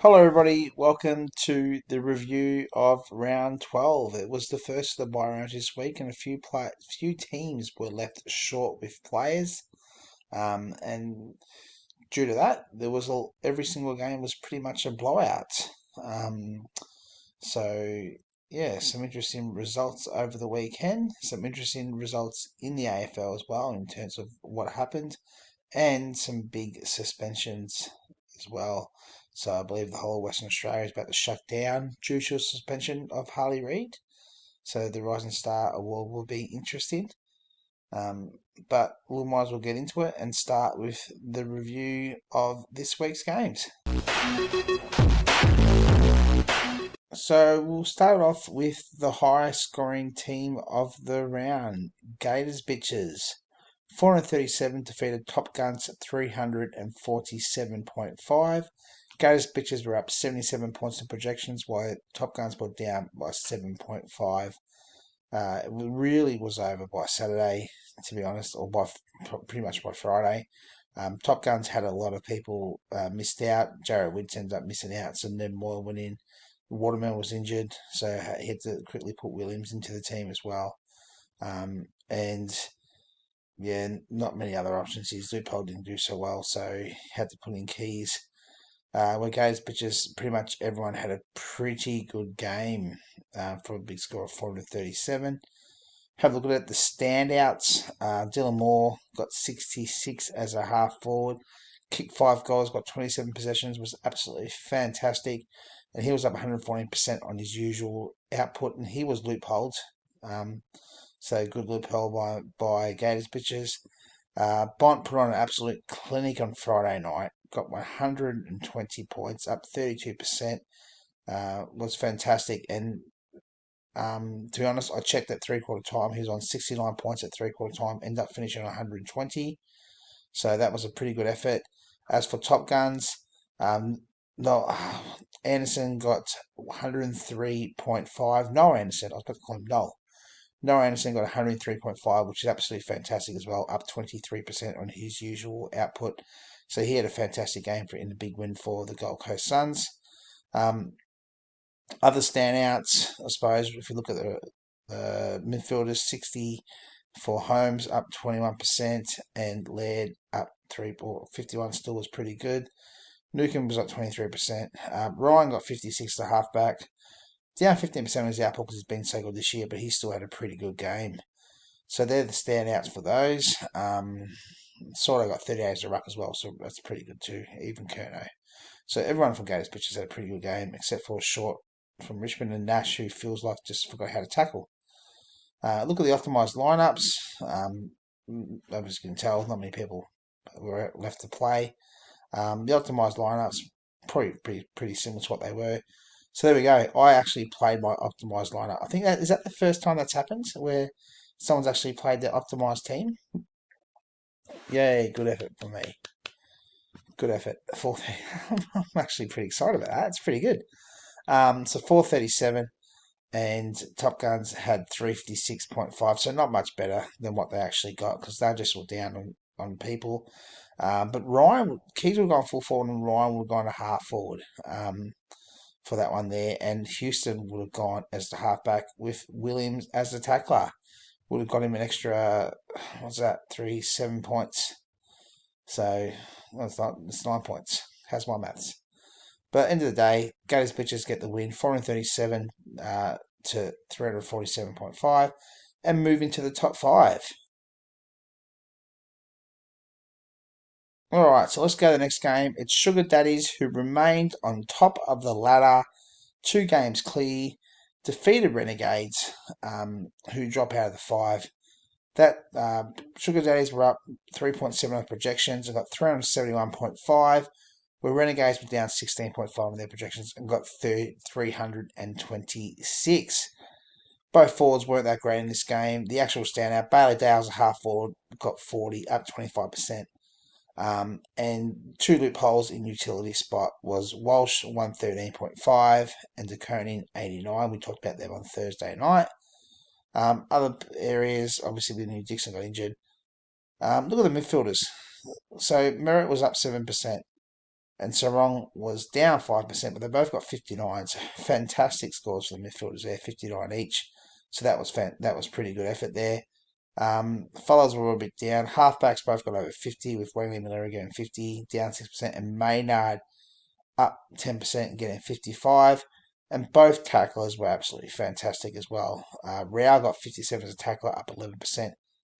Hello, everybody. Welcome to the review of round 12. It was the first of the bye rounds this week, and few teams were left short with players. And due to that, every single game was pretty much a blowout. Um, so yeah, some interesting results over the weekend. Some interesting results in the AFL as well in terms of what happened, and some big suspensions as well. So I believe the whole of Western Australia is about to shut down due to a suspension of Harley Reid. So the Rising Star Award will be interesting. Um, but we might as well get into it and start with the review of this week's games. So we'll start off with the highest scoring team of the round, Gators Bitches. 437 defeated Top Guns 347.5. Gators Bitches were up 77 points in projections, while Top Guns were down by 7.5. It really was over by Saturday, to be honest, or pretty much by Friday. Top Guns had a lot of people missed out. Jared Woods ended up missing out, so Ned Moyle went in. Waterman was injured, so he had to quickly put Williams into the team as well. And yeah, not many other options. His loophole didn't do so well, so he had to put in Keys. Where Gators Bitches, pretty much everyone had a pretty good game for a big score of 437. Have a look at the standouts. Dylan Moore got 66 as a half forward. Kicked 5 goals, got 27 possessions, was absolutely fantastic. And he was up 114% on his usual output, and he was loopholed. So good loophole by Gators Bitches. Bont put on an absolute clinic on Friday night. Got 120 points, up 32%. Was fantastic. And to be honest, I checked at three-quarter time. He was on 69 points at three-quarter time. Ended up finishing on 120. So that was a pretty good effort. As for Top Guns, no, Anderson got 103.5. No, Anderson. I was about to call him Noel. Noah Anderson got 103.5, which is absolutely fantastic as well, up 23% on his usual output. So he had a fantastic game in the big win for the Gold Coast Suns. Other standouts, I suppose, if you look at the midfielders, 60 for Holmes, up 21%, and Laird up 51 still was pretty good. Newcomb was up 23%. Ryan got 56 to halfback. Down 15% on his output because he's been so good this year, but he still had a pretty good game. So they're the standouts for those. Sort of got 38 as a ruck as well, so that's pretty good too, even Kerno. So everyone from Gators Pitchers had a pretty good game, except for Short from Richmond and Nash, who feels like just forgot how to tackle. Look at the optimised lineups. As you can tell, not many people were left to play. The optimised lineups probably pretty similar to what they were. So there we go. I actually played my optimised lineup. I think that is that the first time that's happened where someone's actually played their optimised team. Yay! Good effort from me. Good effort. I'm actually pretty excited about that. It's pretty good. So 437 and Top Guns had 356.5, so not much better than what they actually got because they just were down on people. But Keys would have gone full forward and Ryan would have gone a half forward for that one there. And Houston would have gone as the halfback with Williams as the tackler. Would have got him an extra, what's that, 7 points. So, well, it's 9 points. How's my maths? But end of the day, Gators Pitchers get the win, 437 to 347.5, and move into the top 5. All right, so let's go to the next game. It's Sugar Daddies, who remained on top of the ladder, 2 games clear, defeated Renegades, who drop out of the 5. That Sugar Daddies were up 3.7 on projections and got 371.5, where Renegades were down 16.5 on their projections and got 326. Both forwards weren't that great in this game. The actual standout, Bailey Dales, a half forward, got 40, up 25%. And 2 loopholes in utility spot was Walsh 113.5 and DeConing 89. We talked about them on Thursday night. Other areas, obviously, we knew Dixon got injured. Look at the midfielders. So Merritt was up 7%. and Sarong was down 5%, but they both got 59. So fantastic scores for the midfielders there, 59 each. So that was pretty good effort there. Fellas were a bit down. Halfbacks both got over 50, with Wangley and Malera getting 50, down 6%, and Maynard up 10% and getting 55. And both tacklers were absolutely fantastic as well. Rao got 57 as a tackler, up 11%.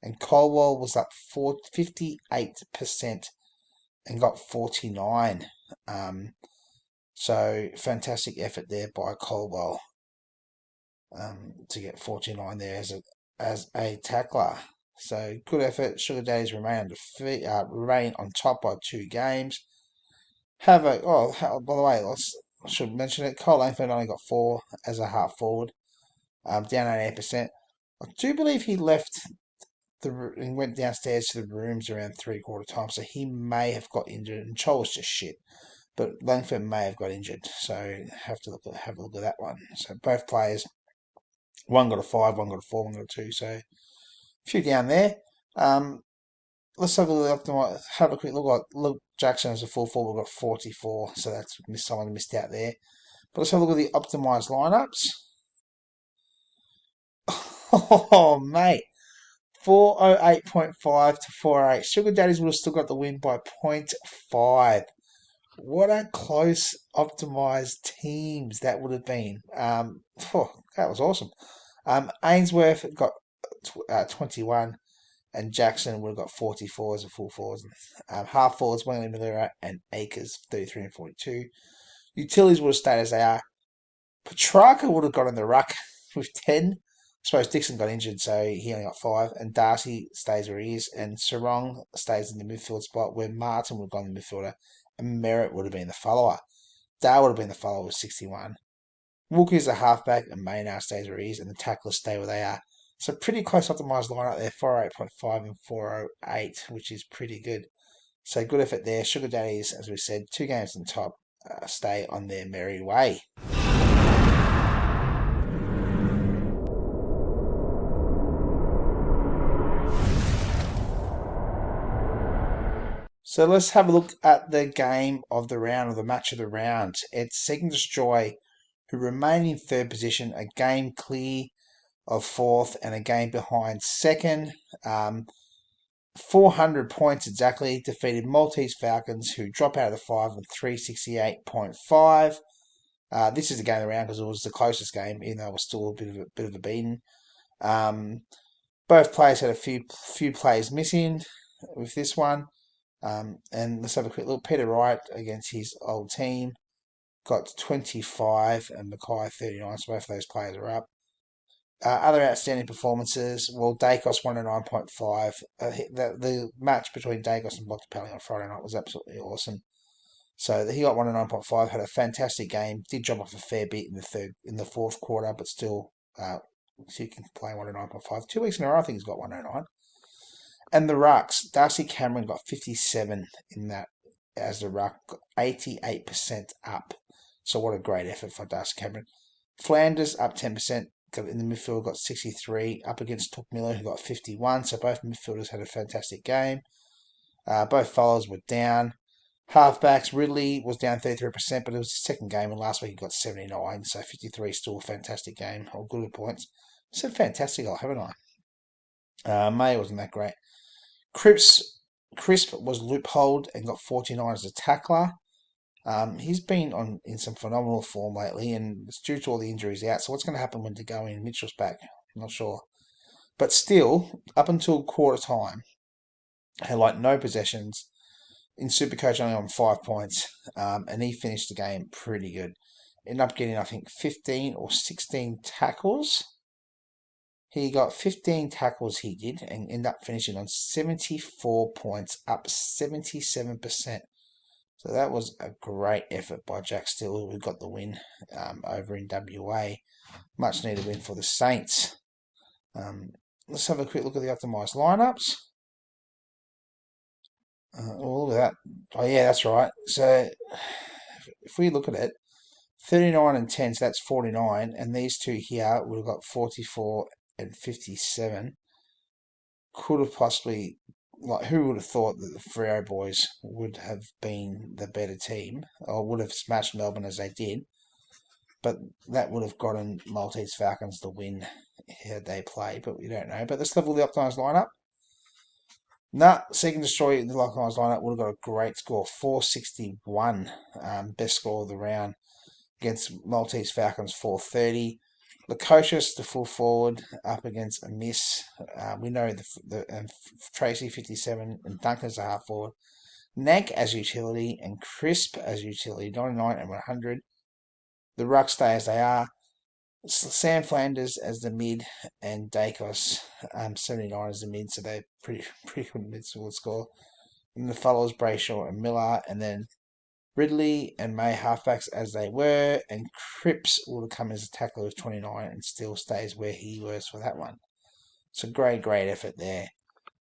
And Colwell was up 58% and got 49. So fantastic effort there by Colwell to get 49 there as a tackler. So good effort. Sugar Daddies remain on top by 2 games. By the way, I should mention it. Cole Langford only got 4 as a half forward, down 88%. I do believe he left and went downstairs to the rooms around 3/4 time, so he may have got injured. And Chol was just shit, but Langford may have got injured, so have a look at that one. So both players, one got a 5, one got a 4, one got a 2. So a few down there. Let's have a quick look at Luke Jackson as a full forward. Got 44, so that's someone missed out there. But let's have a look at the optimised lineups. Oh, mate. 408.5 to 408. Sugar Daddies would have still got the win by 0.5. What a close optimised teams that would have been. That was awesome. Ainsworth got 21, and Jackson would have got 44 as a full forwards. Half forwards, Wangley, Malera, and Akers, 33 and 42. Utilities would have stayed as they are. Petrarca would have got in the ruck with 10. I suppose Dixon got injured, so he only got 5. And Darcy stays where he is. And Sarong stays in the midfield spot, where Martin would have gone the midfielder. And Merritt would have been the follower. Dale would have been the follower with 61. Wookie's a halfback, and Maynard stays where he is. And the tacklers stay where they are. So pretty close optimised lineup there, 408.5 and 408, which is pretty good. So good effort there. Sugar Daddies, as we said, 2 games on top, stay on their merry way. So let's have a look at the game of the round, or the match of the round. It's Seek and Destroy, who remain in 3rd position, a game clear of 4th and a game behind 2nd. 400 points exactly. Defeated Maltese Falcons, who drop out of the 5 on 368.5. This is the game of the round because it was the closest game, even though it was still a bit of a beating. Both players had a few players missing with this one. And let's have a quick look. Peter Wright against his old team got 25 and Mackay 39, so both of those players are up. Other outstanding performances, well, Dacos won a 9.5. The match between Dacos and Bontempelli on Friday night was absolutely awesome. So he got 1 a 9.5, had a fantastic game, did drop off a fair bit in the 4th quarter, but still, so you can play 1 a 9.5. 2 weeks in a row, I think he's got 109. And the rucks, Darcy Cameron got 57 in that as the ruck, 88% up. So what a great effort for Darcy Cameron. Flanders up 10%, in the midfield got 63, up against Took Miller, who got 51. So both midfielders had a fantastic game. Both followers were down. Halfbacks, Ridley was down 33%, but it was his 2nd game, and last week he got 79. So 53 still a fantastic game, all good points. I said fantastic, haven't I? May wasn't that great. Crisp was loopholed and got 49 as a tackler. He's been in some phenomenal form lately, and it's due to all the injuries out. So what's going to happen when DeGoey and Mitchell's back? I'm not sure. But still, up until quarter time, had no possessions. In Supercoach only on 5 points, and he finished the game pretty good. Ended up getting, I think, 15 or 16 tackles. He got 15 tackles, he did, and ended up finishing on 74 points, up 77%. So that was a great effort by Jack Steele, who got the win over in WA. Much needed win for the Saints. Let's have a quick look at the optimised lineups. Look at that. Oh, yeah, that's right. So if we look at it, 39 and 10, so that's 49, and these two here would have got 44 and 57. Could have possibly like, who would have thought that the Freo boys would have been the better team, or would have smashed Melbourne as they did? But that would have gotten Maltese Falcons the win had they played, but we don't know. But let's level the optimised lineup. Seek and Destroy the optimised lineup would have got a great score, 461, best score of the round, against Maltese Falcons, 430. Lukosius, the full forward, up against a miss. We know Tracy, 57, and Duncan's a half forward. Nank as utility, and Crisp as utility, 99 and 100. The rucks stay as they are. Sam Flanders as the mid, and Dacos, 79 as the mid, so they're pretty good mid-score score. And the followers, Brayshaw and Miller, and then Ridley and May halfbacks as they were, and Cripps will come as a tackler with 29 and still stays where he was for that one. So great effort there.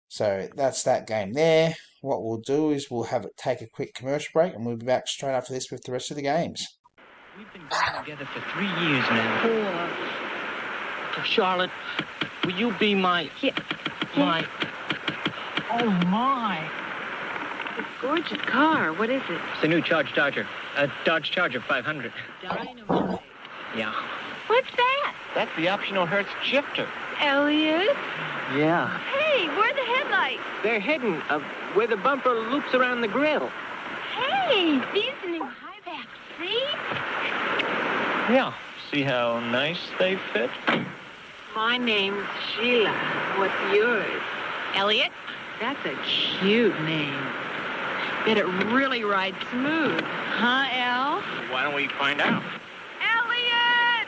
So that's that game there. What we'll do is we'll take a quick commercial break, and we'll be back straight after this with the rest of the games. We've been going together for 3 years now. 4. Charlotte, will you be my... Yeah. My... Oh, my. It's a gorgeous car. What is it? It's the new Dodge Charger 500. Dynamite. Yeah. What's that? That's the optional Hertz shifter. Elliot? Yeah. Hey, where are the headlights? They're hidden where the bumper loops around the grill. Hey, these are new high-back seats? Yeah. See how nice they fit? My name's Sheila. What's yours? Elliot? That's a cute name. Bet it really rides smooth. Huh, El? Why don't we find out? Elliot!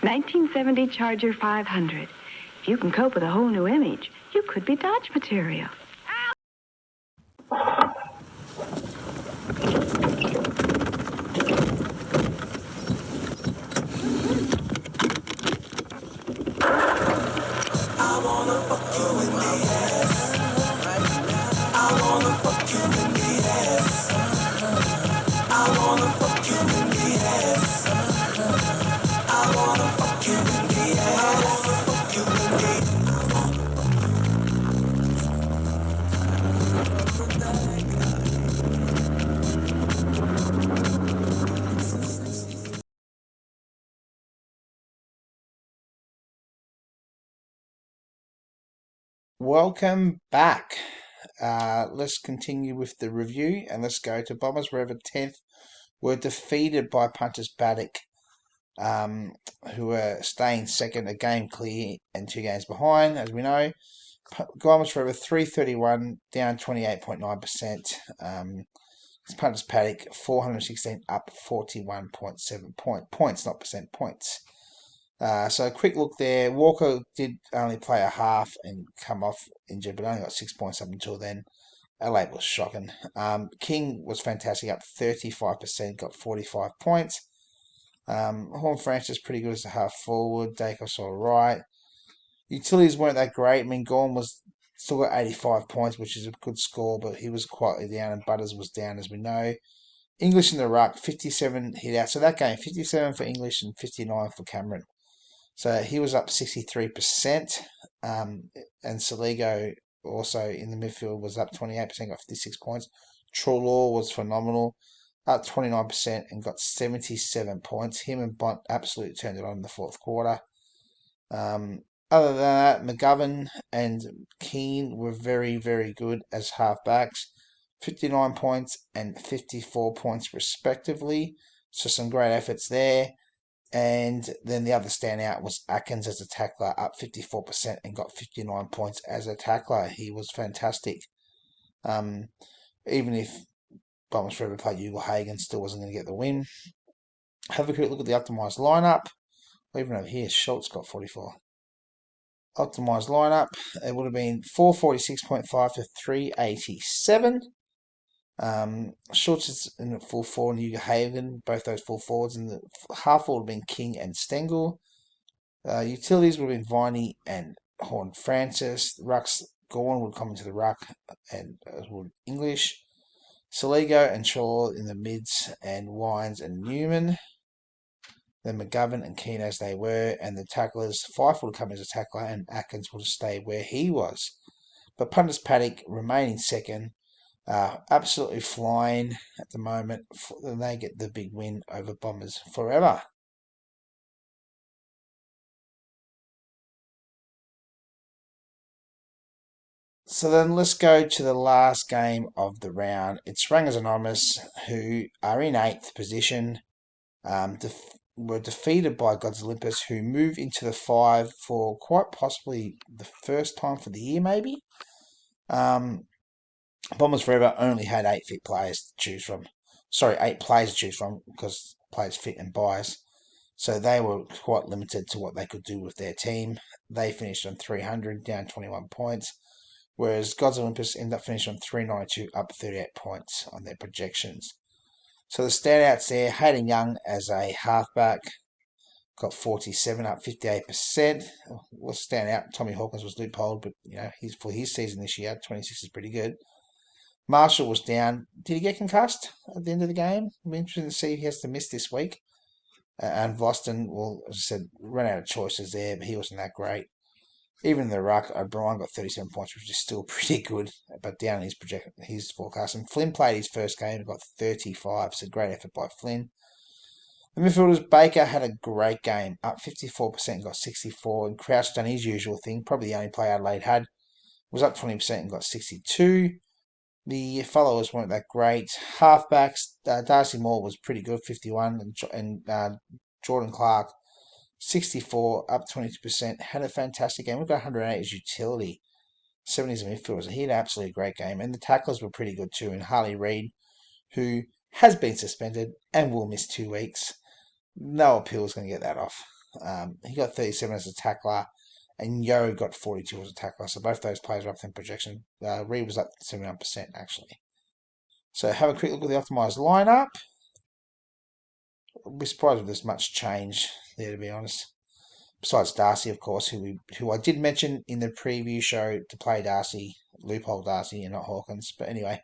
1970 Charger 500. If you can cope with a whole new image, you could be Dodge material. Welcome back. Let's continue with the review, and let's go to Bombers, where 10th were defeated by Punters Paddock, who were staying second, a game clear and 2 games behind, as we know. Bombers Forever 331, down 28.9%. Punters Paddock 416, up 41.7 points, not percent, points. So a quick look there. Walker did only play a half and come off injured, but only got 6 points up until then. Adelaide was shocking. King was fantastic, up 35%, got 45 points. Horn Francis pretty good as a half forward. Dacos all right. Utilities weren't that great. I mean, Gorm was still got 85 points, which is a good score, but he was quietly down, and Butters was down, as we know. English in the ruck, 57 hit out. So that game, 57 for English and 59 for Cameron. So he was up 63%, and Saligo also in the midfield was up 28%, got 56 points. Trelaw was phenomenal, up 29% and got 77 points. Him and Bont absolutely turned it on in the fourth quarter. Other than that, McGovern and Keane were very, very good as halfbacks, 59 points and 54 points respectively. So some great efforts there. And then the other standout was Atkins as a tackler, up 54% and got 59 points as a tackler. He was fantastic. Even if Bombers Forever played Hugo Hagen, still wasn't going to get the win. Have a quick look at the optimised lineup. Even over here, Schultz got 44. Optimised lineup, it would have been 446.5 to 387. Schultz is in the full forward, and Hugo Hagen, both those full forwards. In the half forward would have been King and Stengel. Utilities would have been Viney and Horn Francis. Rucks, Gorn would come into the ruck, and would English. Saligo and Shaw in the mids, and Wines and Newman. Then McGovern and Keane as they were, and the tacklers, Fife would have come as a tackler, and Atkins would have stayed where he was. But Punters Paddock remaining second, absolutely flying at the moment. And they get the big win over Bombers forever. So then let's go to the last game of the round. It's Rangers Anonymous, who are in 8th position. Were defeated by God's Olympus, who move into the 5 for quite possibly the first time for the year, maybe. Bombers Forever only had 8 fit players to choose from. Sorry, 8 players to choose from because players fit and buys. So they were quite limited to what they could do with their team. They finished on 300, down 21 points. Whereas God's Olympus ended up finishing on 392, up 38 points on their projections. So the standouts there, Hayden Young as a halfback, got 47, up 58%. What's stand out? Tommy Hawkins was loopholed, but for his season this year, 26 is pretty good. Marshall was down. Did he get concussed at the end of the game? I'm interested to see if he has to miss this week. And Voston, well, as I said, ran out of choices there, but he wasn't that great. Even in the ruck, O'Brien got 37 points, which is still pretty good, but down in his forecast. And Flynn played his first game and got 35, so great effort by Flynn. The midfielders, Baker had a great game, up 54%, got 64, and Crouch done his usual thing, probably the only play Adelaide had, was up 20% and got 62. The followers weren't that great. Halfbacks, Darcy Moore was pretty good, 51, and Jordan Clark, 64, up 22%, had a fantastic game. We've got 108 as utility, 70s and midfielders. He had an absolutely great game, and the tacklers were pretty good too. And Harley Reid, who has been suspended and will miss 2 weeks, no appeal is going to get that off. He got 37 as a tackler, and Yo got 42 as a tackler. So both those players were up in projection. Reid was up 71% actually. So have a quick look at the optimised lineup. I'll be surprised if there's much change there, to be honest. Besides Darcy, of course, who I did mention in the preview show to play Darcy, loophole Darcy, and not Hawkins. But anyway,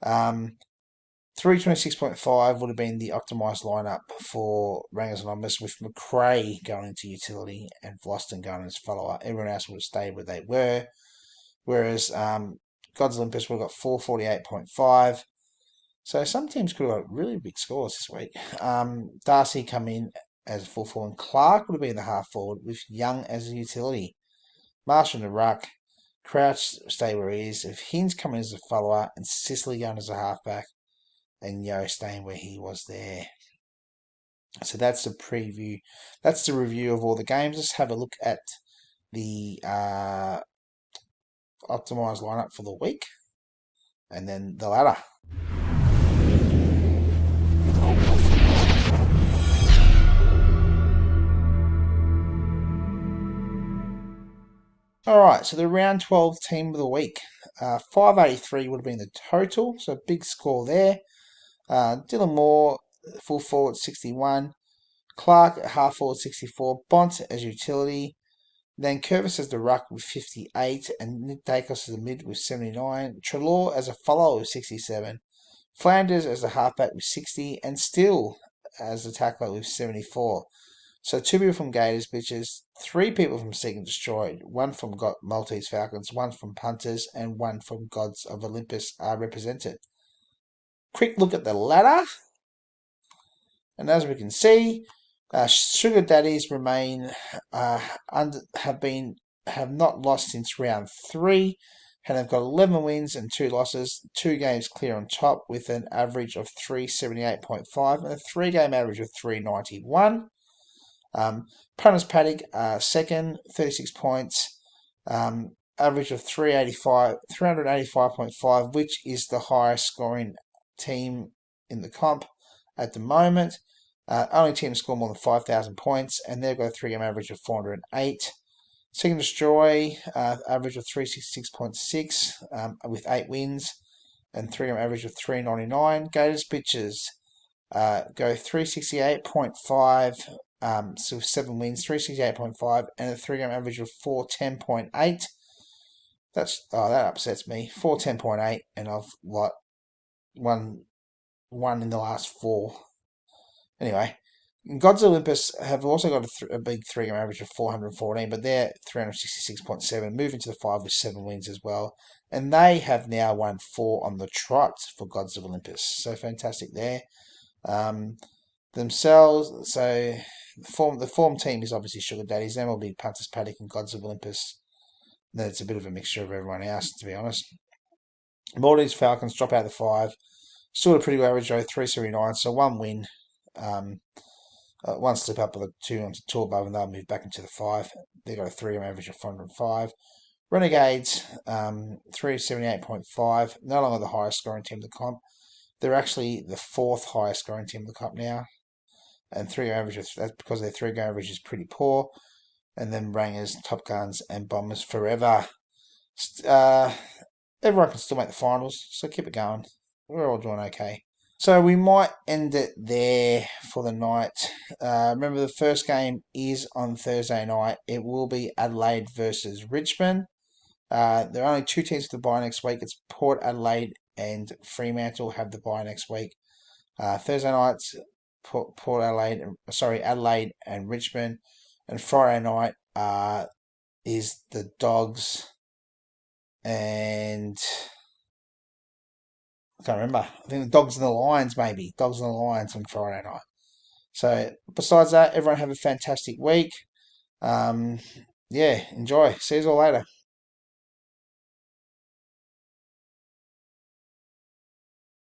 326.5 would have been the optimised lineup for Rangers Anonymous, with McRae going into utility and Vlosten going as follower. Everyone else would have stayed where they were. Whereas God's Olympus would have got 448.5. So some teams could have got really big scores this week. Darcy come in as a full forward. Clark would have been the half forward, with Young as a utility. Marshall in the ruck. Crouch stay where he is. If Hinds come in as a follower, and Sicily going as a halfback, and Yo staying where he was there. So that's the preview. That's the review of all the games. Let's have a look at the optimised lineup for the week, and then the ladder. Alright, so the round 12 team of the week. 583 would have been the total, so big score there. Dylan Moore, full forward, 61. Clark, half forward, 64. Bont as utility. Then Curvis as the ruck with 58. And Nick Dacos as the mid with 79. Trelaw as a follower with 67. Flanders as the halfback with 60. And Still as the tackler with 74. So 2 people from Gators, bitches. 3 people from Seek and Destroy. 1 from Maltese Falcons. 1 from Punters. And 1 from Gods of Olympus are represented. Quick look at the ladder. And as we can see, Sugar Daddies remain have not lost since round 3, and have got 11 wins and 2 losses, 2 games clear on top, with an average of 378.5 and a 3-game average of 391. Punters Paddock second, 36 points, average of 385.5, which is the highest scoring team in the comp at the moment. Only team to score more than 5,000 points, and they've got a 3-game average of 408. Seek and Destroy, average of 366.6 with 8 wins, and 3-game average of 399. Gators Bitches go 368.5, so with 7 wins, 368.5, and a 3-game average of 410.8. That upsets me. 410.8, and I've won in the last 4. Anyway, Gods Olympus have also got a big 3-game average of 414, but they're 366.7, moving to the 5 with 7 wins as well. And they have now won 4 on the trot for Gods of Olympus. So fantastic there. Themselves, so the form team is obviously Sugar Daddies. Them will be Punters Paddock and Gods of Olympus. Then it's a bit of a mixture of everyone else, to be honest. Maltese Falcons drop out of the 5. Still a pretty good average though, 379, so 1 win. One slip up with two above, and they'll move back into the 5. They've got a 3-game average of 405. Renegades, 378.5. No longer the highest scoring team in the comp. They're actually the 4th highest scoring team in the comp now. And 3-game average, that's because their 3-game average is pretty poor. And then Rangers, Top Guns, and Bombers forever. Everyone can still make the finals, so keep it going. We're all doing okay. So we might end it there for the night. Remember, the first game is on Thursday night. It will be Adelaide versus Richmond. There are only 2 teams with the bye next week. It's Port Adelaide and Fremantle have the bye next week. Thursday night's Adelaide and Richmond, and Friday night is the Dogs and I can't remember. I think the Dogs and the Lions, maybe. Dogs and the Lions on Friday night. So, besides that, everyone have a fantastic week. Yeah, enjoy. See you all later.